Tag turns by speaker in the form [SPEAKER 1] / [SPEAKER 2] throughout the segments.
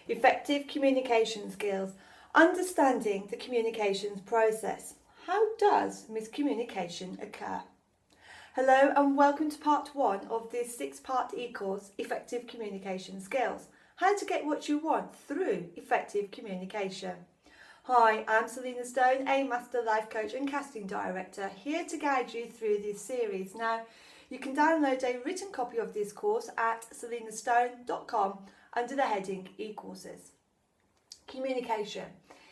[SPEAKER 1] Effective communication skills, understanding the communications process. How does miscommunication occur? Hello and welcome to part 1 of this 6-part e-course, Effective Communication Skills. How to get what you want through effective communication. Hi, I'm Selina Stone, a Master Life Coach and Casting Director, here to guide you through this series. Now, you can download a written copy of this course at selinastone.com under the heading e-courses. Communication.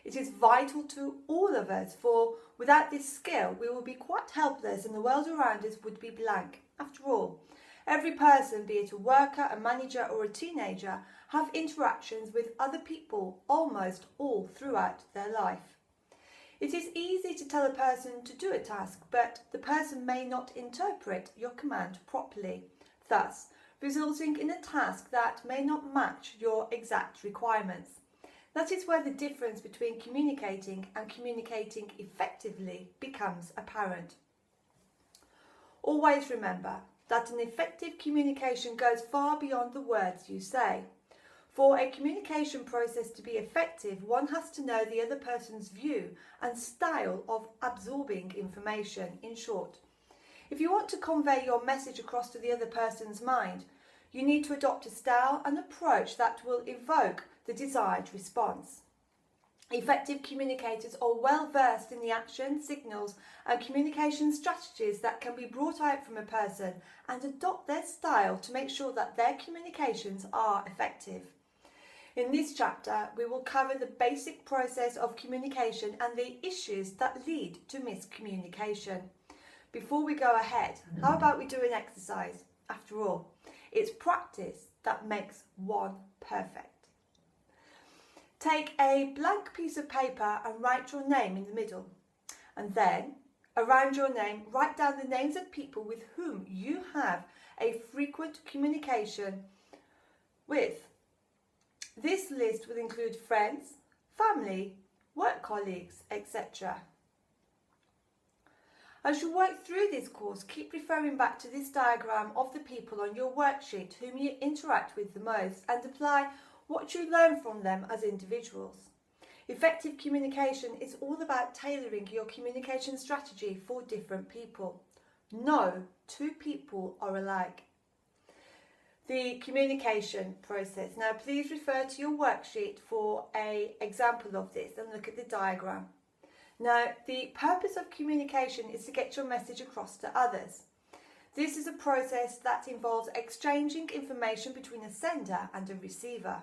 [SPEAKER 1] It is vital to all of us, for without this skill we will be quite helpless and the world around us would be blank. After all, every person, be it a worker, a manager or a teenager, have interactions with other people almost all throughout their life. It is easy to tell a person to do a task, but the person may not interpret your command properly, thus resulting in a task that may not match your exact requirements. That is where the difference between communicating and communicating effectively becomes apparent. Always remember that an effective communication goes far beyond the words you say. For a communication process to be effective, one has to know the other person's view and style of absorbing information. In short, if you want to convey your message across to the other person's mind, you need to adopt a style and approach that will evoke the desired response. Effective communicators are well versed in the action, signals and communication strategies that can be brought out from a person and adopt their style to make sure that their communications are effective. In this chapter, we will cover the basic process of communication and the issues that lead to miscommunication. Before we go ahead, how about we do an exercise? After all, it's practice that makes one perfect. Take a blank piece of paper and write your name in the middle. And then, around your name, write down the names of people with whom you have a frequent communication with. This list will include friends, family, work colleagues, etc. As you work through this course, keep referring back to this diagram of the people on your worksheet whom you interact with the most and apply what you learn from them as individuals. Effective communication is all about tailoring your communication strategy for different people. No two people are alike. The communication process. Now please refer to your worksheet for an example of this and look at the diagram. Now, the purpose of communication is to get your message across to others. This is a process that involves exchanging information between a sender and a receiver.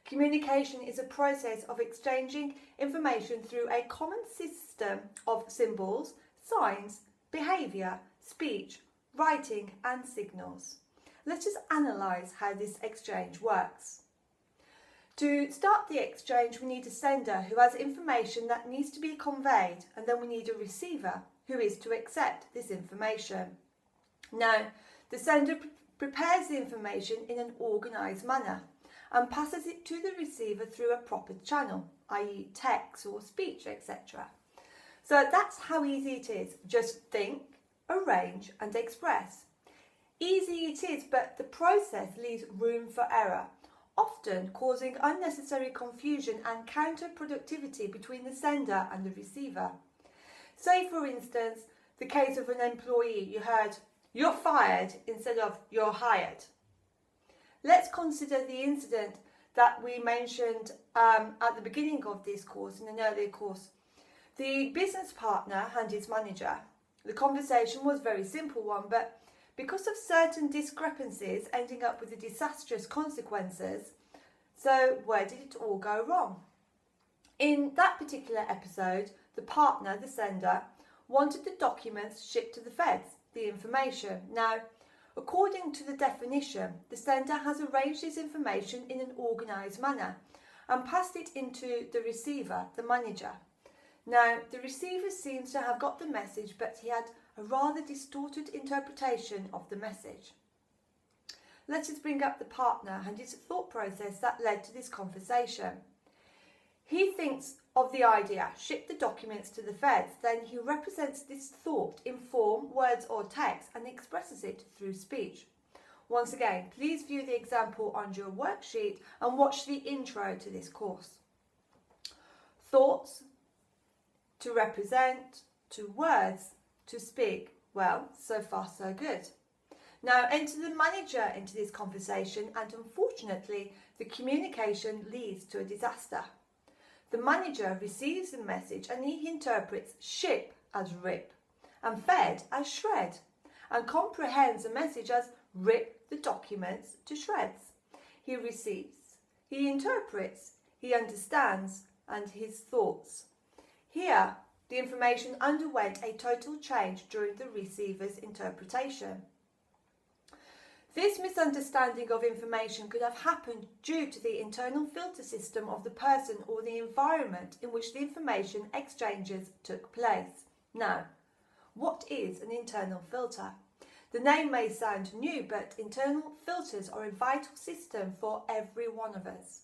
[SPEAKER 1] Communication is a process of exchanging information through a common system of symbols, signs, behaviour, speech, writing and signals. Let us analyse how this exchange works. To start the exchange, we need a sender who has information that needs to be conveyed, and then we need a receiver who is to accept this information. Now, the sender prepares the information in an organised manner and passes it to the receiver through a proper channel, i.e. text or speech, etc. So that's how easy it is. Just think, arrange and express. Easy it is, but the process leaves room for error, often causing unnecessary confusion and counterproductivity between the sender and the receiver. Say, for instance, the case of an employee, you heard, "You're fired" instead of "You're hired." Let's consider the incident that we mentioned at the beginning of this course, in an earlier course. The business partner and his manager. The conversation was a very simple one, but because of certain discrepancies ending up with disastrous consequences. So where did it all go wrong? In that particular episode, the partner, the sender, wanted the documents shipped to the feds, the information. Now, according to the definition, the sender has arranged this information in an organised manner and passed it into the receiver, the manager. Now, the receiver seems to have got the message, but he had a rather distorted interpretation of the message. Let us bring up the partner and his thought process that led to this conversation. He thinks of the idea, ship the documents to the feds, then he represents this thought in form, words or text and expresses it through speech. Once again, please view the example on your worksheet and watch the intro to this course. Thoughts, to represent, to words, to speak. Well, so far so good. Now enter the manager into this conversation, and unfortunately the communication leads to a disaster. The manager receives the message and he interprets ship as rip and fed as shred, and comprehends the message as rip the documents to shreds. He receives, he interprets, he understands, and his thoughts. Here, the information underwent a total change during the receiver's interpretation. This misunderstanding of information could have happened due to the internal filter system of the person or the environment in which the information exchanges took place. Now, what is an internal filter? The name may sound new, but internal filters are a vital system for every one of us.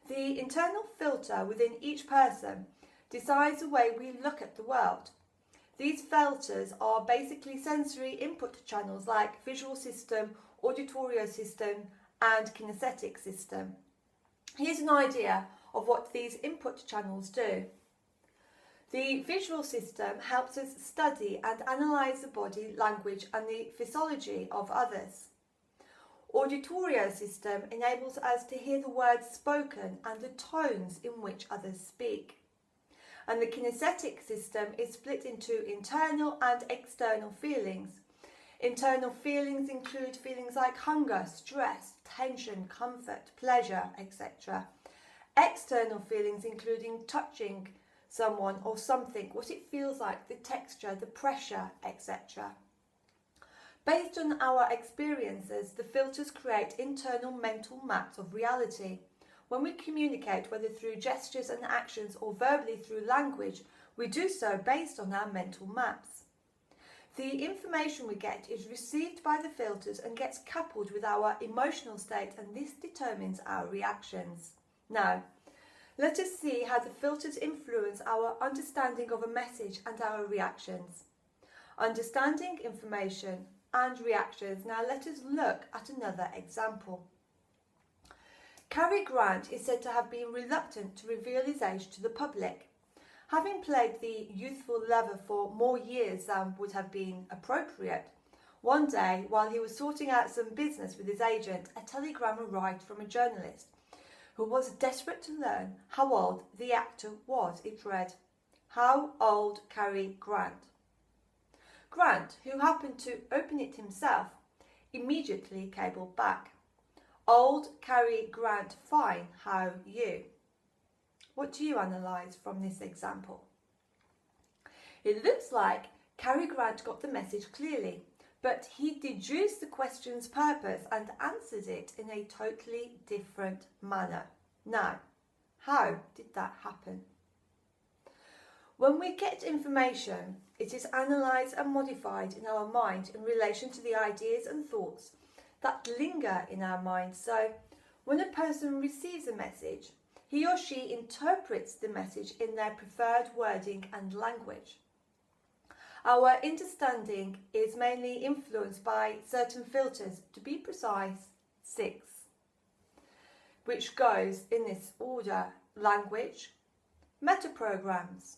[SPEAKER 1] The internal filter within each person decides the way we look at the world. These filters are basically sensory input channels like visual system, auditory system, and kinesthetic system. Here's an idea of what these input channels do. The visual system helps us study and analyse the body language and the physiology of others. Auditory system enables us to hear the words spoken and the tones in which others speak. And the kinesthetic system is split into internal and external feelings. Internal feelings include feelings like hunger, stress, tension, comfort, pleasure, etc. External feelings including touching someone or something, what it feels like, the texture, the pressure, etc. Based on our experiences, the filters create internal mental maps of reality. When we communicate, whether through gestures and actions or verbally through language, we do so based on our mental maps. The information we get is received by the filters and gets coupled with our emotional state, and this determines our reactions. Now, let us see how the filters influence our understanding of a message and our reactions. Understanding information and reactions. Now let us look at another example. Cary Grant is said to have been reluctant to reveal his age to the public. Having played the youthful lover for more years than would have been appropriate, one day, while he was sorting out some business with his agent, a telegram arrived from a journalist who was desperate to learn how old the actor was. It read, "How old Cary Grant?" Grant, who happened to open it himself, immediately cabled back, "Old Cary Grant, fine, how you?" What do you analyse from this example? It looks like Cary Grant got the message clearly, but he deduced the question's purpose and answered it in a totally different manner. Now, how did that happen? When we get information, it is analysed and modified in our mind in relation to the ideas and thoughts that linger in our mind. So, when a person receives a message, he or she interprets the message in their preferred wording and language. Our understanding is mainly influenced by certain filters, to be precise, 6, which goes in this order: language, metaprograms,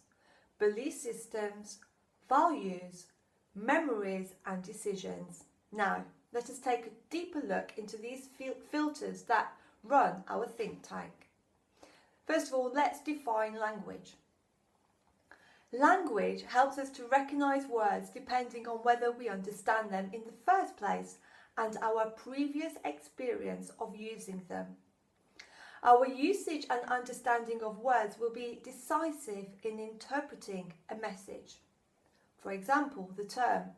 [SPEAKER 1] belief systems, values, memories and decisions. Now, let us take a deeper look into these filters that run our think tank. First of all, let's define language. Language helps us to recognise words depending on whether we understand them in the first place and our previous experience of using them. Our usage and understanding of words will be decisive in interpreting a message. For example, the term,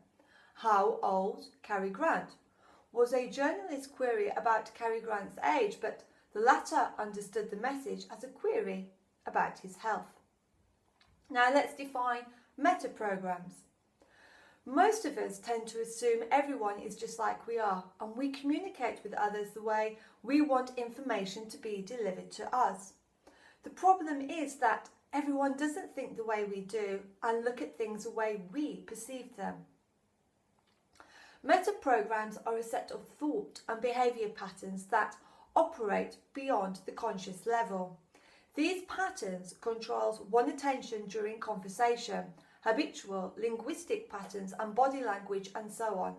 [SPEAKER 1] "How old Cary Grant?" was a journalist's query about Cary Grant's age, but the latter understood the message as a query about his health. Now let's define metaprograms. Most of us tend to assume everyone is just like we are, and we communicate with others the way we want information to be delivered to us. The problem is that everyone doesn't think the way we do and look at things the way we perceive them. Meta-programs are a set of thought and behaviour patterns that operate beyond the conscious level. These patterns control one's attention during conversation, habitual linguistic patterns and body language, and so on.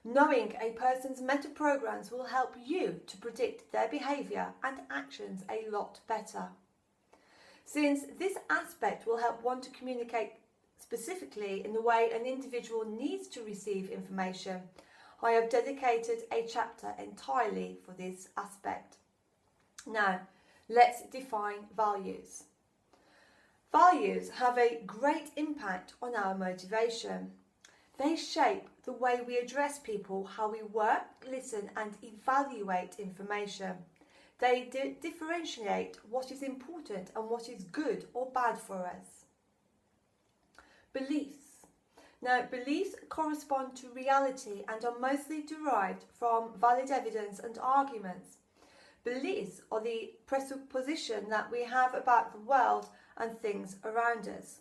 [SPEAKER 1] Knowing a person's meta-programs will help you to predict their behaviour and actions a lot better. Since this aspect will help one to communicate specifically in the way an individual needs to receive information, I have dedicated a chapter entirely for this aspect. Now, let's define values. Values have a great impact on our motivation. They shape the way we address people, how we work, listen and evaluate information. They differentiate what is important and what is good or bad for us. Beliefs. Now, beliefs correspond to reality and are mostly derived from valid evidence and arguments. Beliefs are the presupposition that we have about the world and things around us.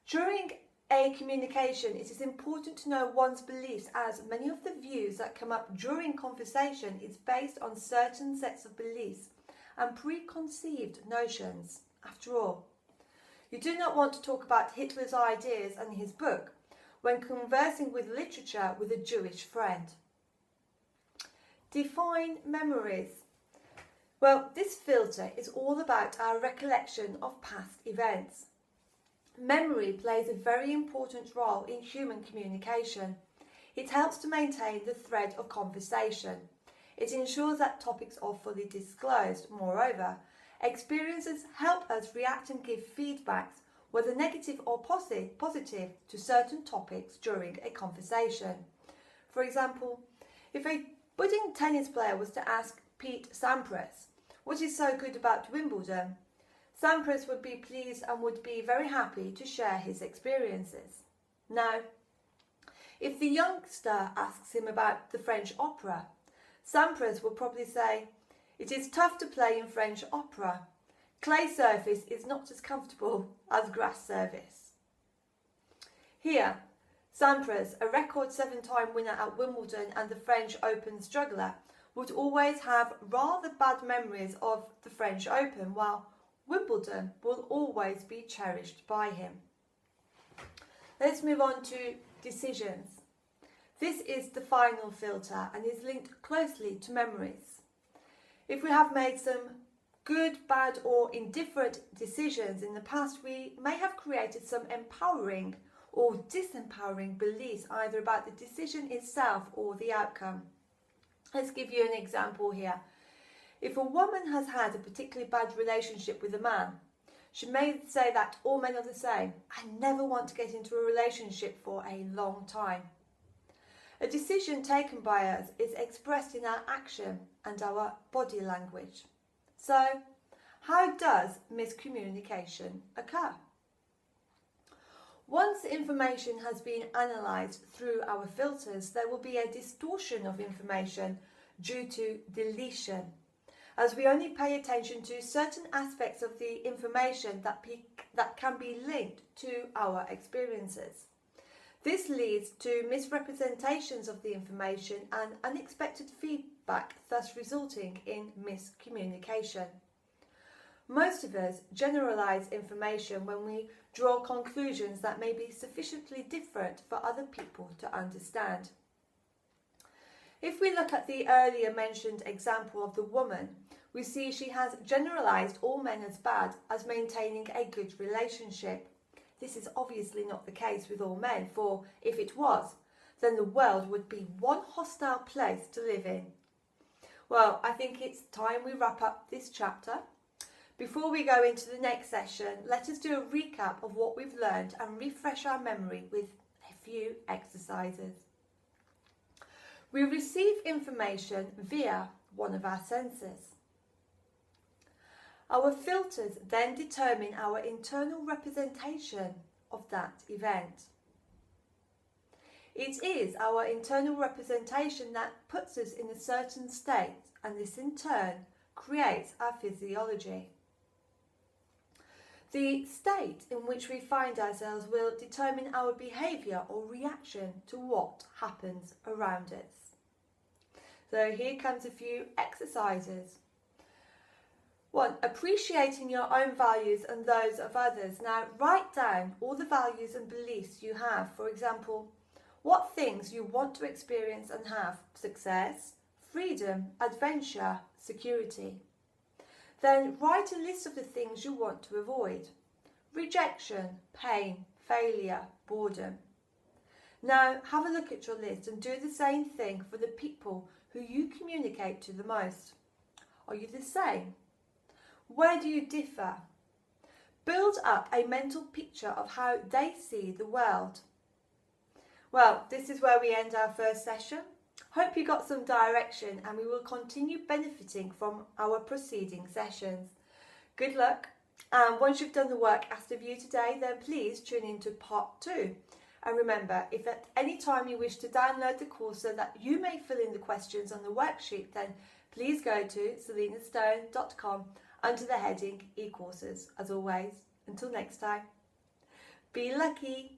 [SPEAKER 1] During a communication, it is important to know one's beliefs, as many of the views that come up during conversation is based on certain sets of beliefs and preconceived notions. After all, you do not want to talk about Hitler's ideas and his book when conversing with literature with a Jewish friend. Define memories. Well, this filter is all about our recollection of past events. Memory plays a very important role in human communication. It helps to maintain the thread of conversation. It ensures that topics are fully disclosed. Moreover, experiences help us react and give feedbacks, whether negative or positive, to certain topics during a conversation. For example, if a budding tennis player was to ask Pete Sampras, "What is so good about Wimbledon?" Sampras would be pleased and would be very happy to share his experiences. Now, if the youngster asks him about the French opera, Sampras will probably say, "It is tough to play in French opera. Clay surface is not as comfortable as grass surface." Here, Sampras, a record 7-time winner at Wimbledon and the French Open struggler, would always have rather bad memories of the French Open, while Wimbledon will always be cherished by him. Let's move on to decisions. This is the final filter and is linked closely to memories. If we have made some good, bad or indifferent decisions in the past, we may have created some empowering or disempowering beliefs either about the decision itself or the outcome. Let's give you an example here. If a woman has had a particularly bad relationship with a man, she may say that all men are the same. "I never want to get into a relationship for a long time." A decision taken by us is expressed in our action and our body language. So, how does miscommunication occur? Once information has been analysed through our filters, there will be a distortion of information due to deletion, as we only pay attention to certain aspects of the information that can be linked to our experiences. This leads to misrepresentations of the information and unexpected feedback, thus resulting in miscommunication. Most of us generalise information when we draw conclusions that may be sufficiently different for other people to understand. If we look at the earlier mentioned example of the woman, we see she has generalised all men as bad, as maintaining a good relationship. This is obviously not the case with all men, for if it was, then the world would be one hostile place to live in. Well, I think it's time we wrap up this chapter. Before we go into the next session, let us do a recap of what we've learned and refresh our memory with a few exercises. We receive information via one of our senses. Our filters then determine our internal representation of that event. It is our internal representation that puts us in a certain state, and this in turn creates our physiology. The state in which we find ourselves will determine our behaviour or reaction to what happens around us. So here comes a few exercises. 1. Appreciating your own values and those of others. Now write down all the values and beliefs you have. For example, what things you want to experience and have: success, freedom, adventure, security. Then write a list of the things you want to avoid: rejection, pain, failure, boredom. Now have a look at your list and do the same thing for the people who you communicate to the most. Are you the same? Where do you differ? Build up a mental picture of how they see the world. Well, this is where we end our first session. Hope you got some direction, and we will continue benefiting from our preceding sessions. Good luck, and once you've done the work asked of you today, then please tune in to part 2. And remember, if at any time you wish to download the course so that you may fill in the questions on the worksheet, then please go to selinastone.com under the heading e-courses. As always, until next time, be lucky.